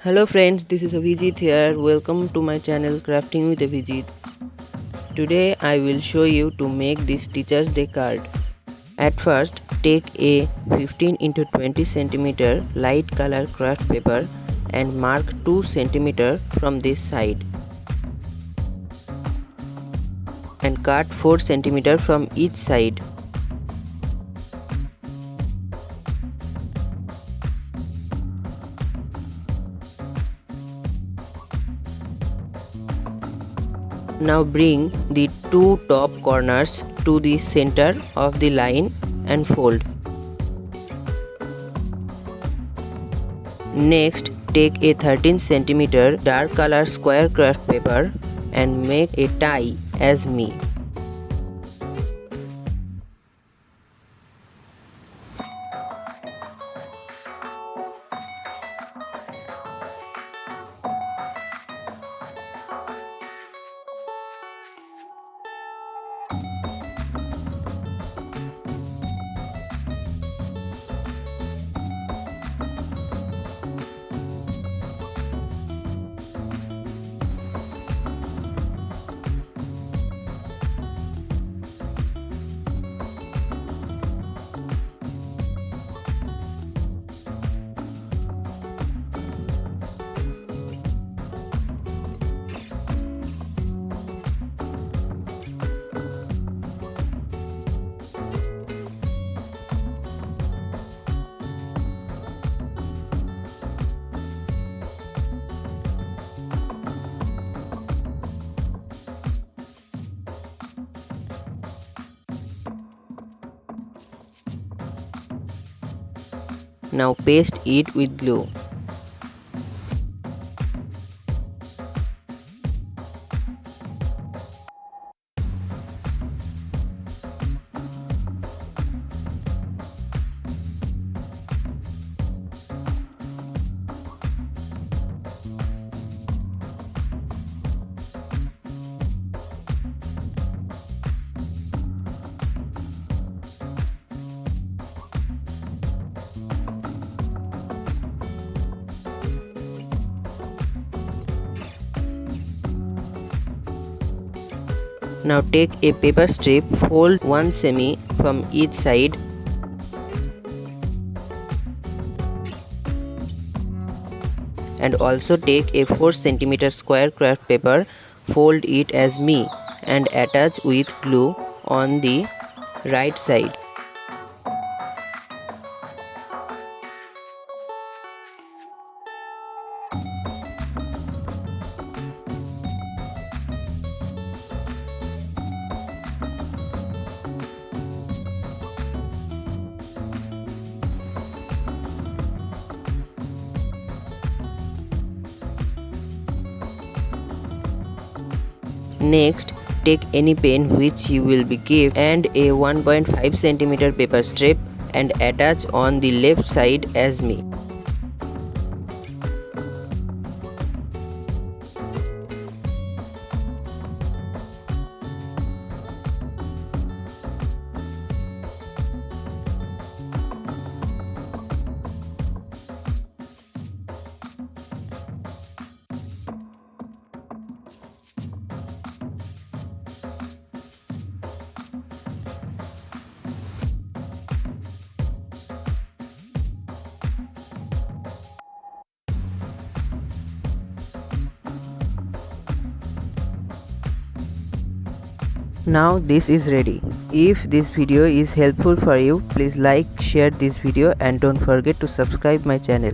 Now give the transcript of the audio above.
Hello friends, this is Avijit here. Welcome to my channel Crafting with Avijit. Today I will show you to make this Teacher's Day card. At first, take a 15 into 20 cm light color craft paper and mark 2 cm from this side and cut 4 cm from each side. Now bring the two top corners to the center of the line and fold. Next, take a 13 cm dark color square craft paper and make a tie as me. Now paste it with glue. Now take a paper strip, fold 1 semi from each side and also take a 4 cm square craft paper, fold it as me and attach with glue on the right side. Next, take any pen which you will be given and a 1.5 cm paper strip and attach on the left side as me. Now this is ready. If this video is helpful for you, please like, share this video and don't forget to subscribe my channel.